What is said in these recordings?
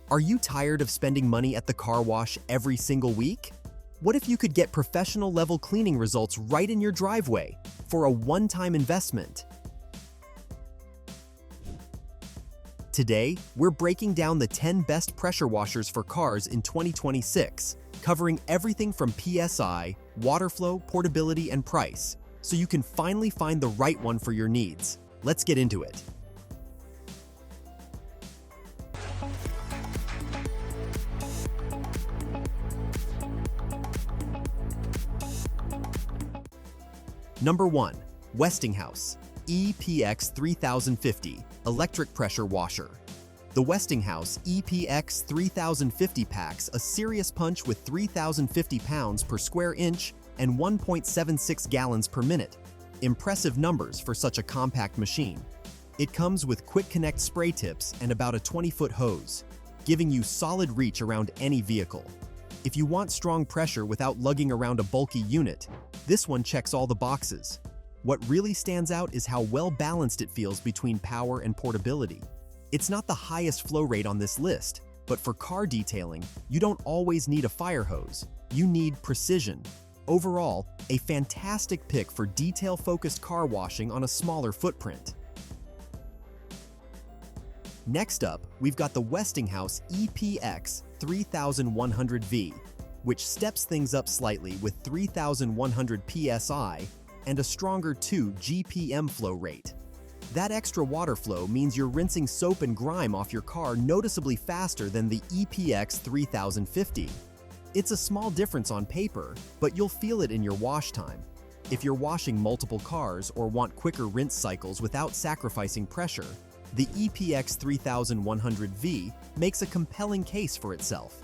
Are you tired of spending money at the car wash every single week? What if you could get professional level cleaning results right in your driveway for a one-time investment? Today, we're breaking down the 10 best pressure washers for cars in 2026, covering everything from PSI, water flow, portability, and price, so you can finally find the right one for your needs. Let's get into it. Number 1. Westinghouse EPX 3050 Electric Pressure Washer. The Westinghouse EPX 3050 packs a serious punch with 3,050 pounds per square inch and 1.76 gallons per minute. Impressive numbers for such a compact machine. It comes with quick connect spray tips and about a 20-foot hose, giving you solid reach around any vehicle. If you want strong pressure without lugging around a bulky unit, this one checks all the boxes. What really stands out is how well balanced it feels between power and portability. It's not the highest flow rate on this list, but for car detailing, you don't always need a fire hose. You need precision. Overall, a fantastic pick for detail-focused car washing on a smaller footprint. Next up, we've got the Westinghouse EPX 3100V, which steps things up slightly with 3,100 PSI and a stronger 2 GPM flow rate. That extra water flow means you're rinsing soap and grime off your car noticeably faster than the EPX 3050. It's a small difference on paper, but you'll feel it in your wash time. If you're washing multiple cars or want quicker rinse cycles without sacrificing pressure, the EPX 3100V makes a compelling case for itself.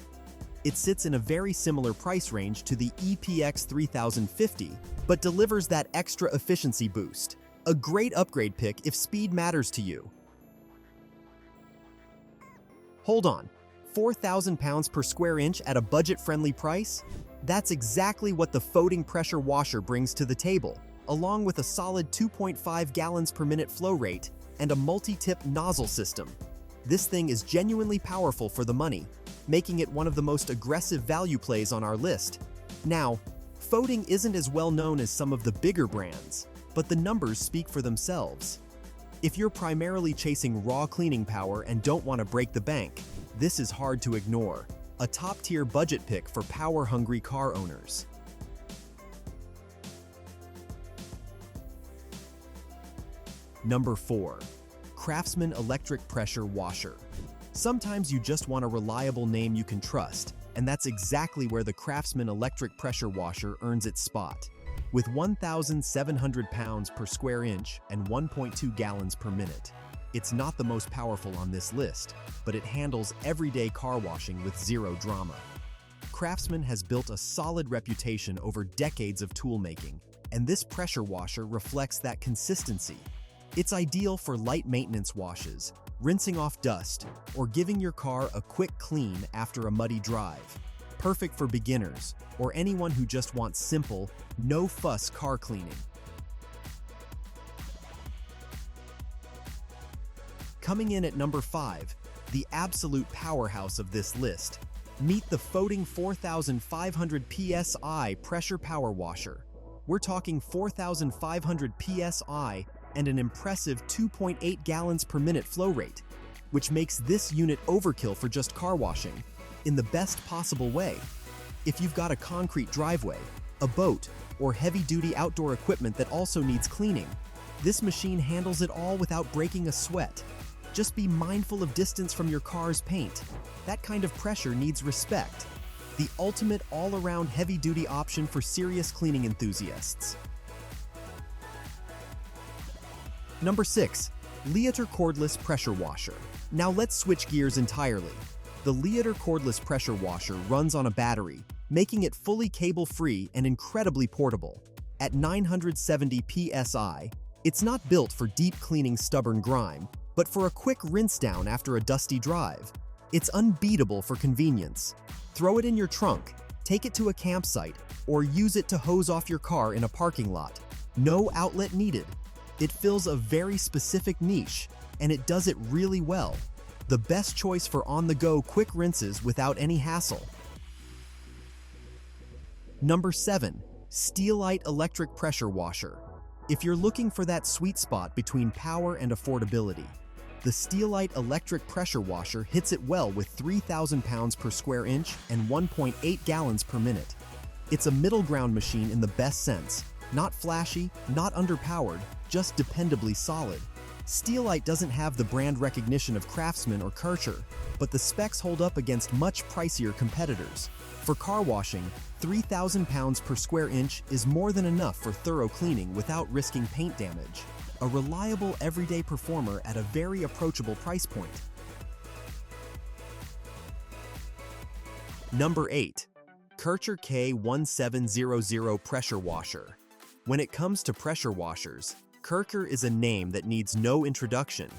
It sits in a very similar price range to the EPX 3050, but delivers that extra efficiency boost. A great upgrade pick if speed matters to you. Hold on, 4,000 pounds per square inch at a budget-friendly price? That's exactly what the Foating Pressure Washer brings to the table, along with a solid 2.5 gallons per minute flow rate and a multi-tip nozzle system. This thing is genuinely powerful for the money, making it one of the most aggressive value plays on our list. Now, Foating isn't as well known as some of the bigger brands, but the numbers speak for themselves. If you're primarily chasing raw cleaning power and don't want to break the bank, this is hard to ignore. A top-tier budget pick for power-hungry car owners. Number 4. Craftsman Electric Pressure Washer. Sometimes you just want a reliable name you can trust, and that's exactly where the Craftsman Electric Pressure Washer earns its spot. With 1,700 pounds per square inch and 1.2 gallons per minute. It's not the most powerful on this list, but it handles everyday car washing with zero drama. Craftsman has built a solid reputation over decades of tool making, and this pressure washer reflects that consistency. It's ideal for light maintenance washes, rinsing off dust, or giving your car a quick clean after a muddy drive. Perfect for beginners or anyone who just wants simple, no-fuss car cleaning. Coming in at number 5, the absolute powerhouse of this list. Meet the Foating 4500 PSI Pressure Power Washer. We're talking 4,500 PSI and an impressive 2.8 gallons per minute flow rate, which makes this unit overkill for just car washing, in the best possible way. If you've got a concrete driveway, a boat, or heavy-duty outdoor equipment that also needs cleaning, this machine handles it all without breaking a sweat. Just be mindful of distance from your car's paint. That kind of pressure needs respect. The ultimate all-around heavy-duty option for serious cleaning enthusiasts. Number 6. Liater Cordless Pressure Washer. Now let's switch gears entirely. The Liater Cordless Pressure Washer runs on a battery, making it fully cable-free and incredibly portable. At 970 PSI, it's not built for deep cleaning stubborn grime, but for a quick rinse down after a dusty drive. It's unbeatable for convenience. Throw it in your trunk, take it to a campsite, or use it to hose off your car in a parking lot. No outlet needed. It fills a very specific niche, and it does it really well. The best choice for on-the-go quick rinses without any hassle. Number 7. Steelite Electric Pressure Washer. If you're looking for that sweet spot between power and affordability, the Steelite Electric Pressure Washer hits it well with 3,000 pounds per square inch and 1.8 gallons per minute. It's a middle ground machine in the best sense. Not flashy, not underpowered, just dependably solid. Steelite doesn't have the brand recognition of Craftsman or Karcher, but the specs hold up against much pricier competitors. For car washing, 3,000 pounds per square inch is more than enough for thorough cleaning without risking paint damage. A reliable everyday performer at a very approachable price point. Number 8. Karcher K1700 Pressure Washer. When it comes to pressure washers, Karcher is a name that needs no introduction,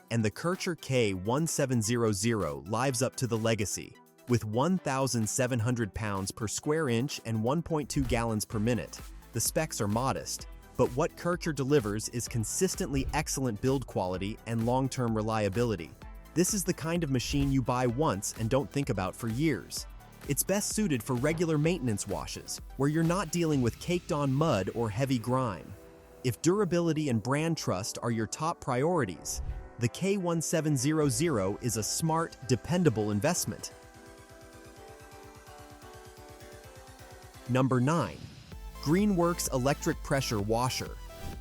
and the Karcher K1700 lives up to the legacy. With 1,700 pounds per square inch and 1.2 gallons per minute, the specs are modest, but what Karcher delivers is consistently excellent build quality and long-term reliability. This is the kind of machine you buy once and don't think about for years. It's best suited for regular maintenance washes, where you're not dealing with caked-on mud or heavy grime. If durability and brand trust are your top priorities, the K1700 is a smart, dependable investment. Number 9. Greenworks Electric Pressure Washer.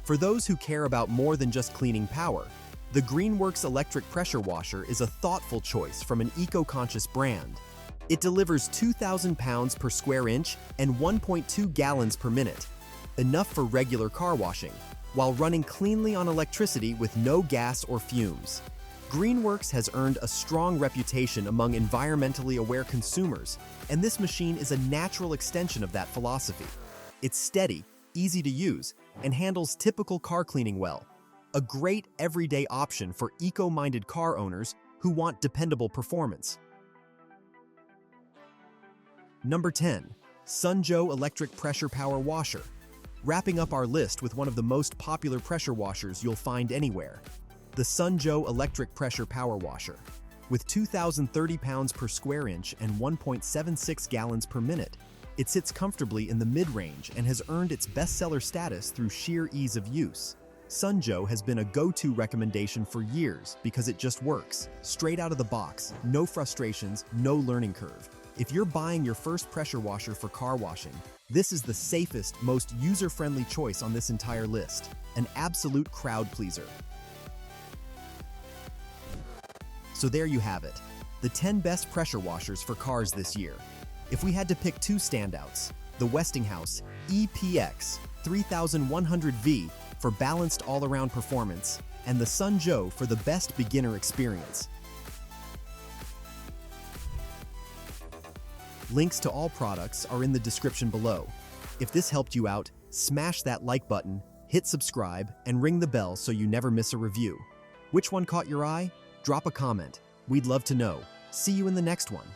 For those who care about more than just cleaning power, the Greenworks Electric Pressure Washer is a thoughtful choice from an eco-conscious brand. It delivers 2,000 pounds per square inch and 1.2 gallons per minute, enough for regular car washing, while running cleanly on electricity with no gas or fumes. Greenworks has earned a strong reputation among environmentally aware consumers, and this machine is a natural extension of that philosophy. It's steady, easy to use, and handles typical car cleaning well. A great everyday option for eco-minded car owners who want dependable performance. Number 10. Sunjoe Electric Pressure Power Washer. Wrapping up our list with one of the most popular pressure washers you'll find anywhere, the Sunjoe Electric Pressure Power Washer. With 2,030 pounds per square inch and 1.76 gallons per minute, it sits comfortably in the mid-range and has earned its bestseller status through sheer ease of use. Sunjoe has been a go-to recommendation for years because it just works. Straight out of the box, no frustrations, no learning curve. If you're buying your first pressure washer for car washing, this is the safest, most user-friendly choice on this entire list. An absolute crowd pleaser. So there you have it, the 10 best pressure washers for cars this year. If we had to pick two standouts, the Westinghouse EPX 3100V for balanced all-around performance, and the Sunjoe for the best beginner experience. Links to all products are in the description below. If this helped you out, smash that like button, hit subscribe, and ring the bell so you never miss a review. Which one caught your eye? Drop a comment. We'd love to know. See you in the next one.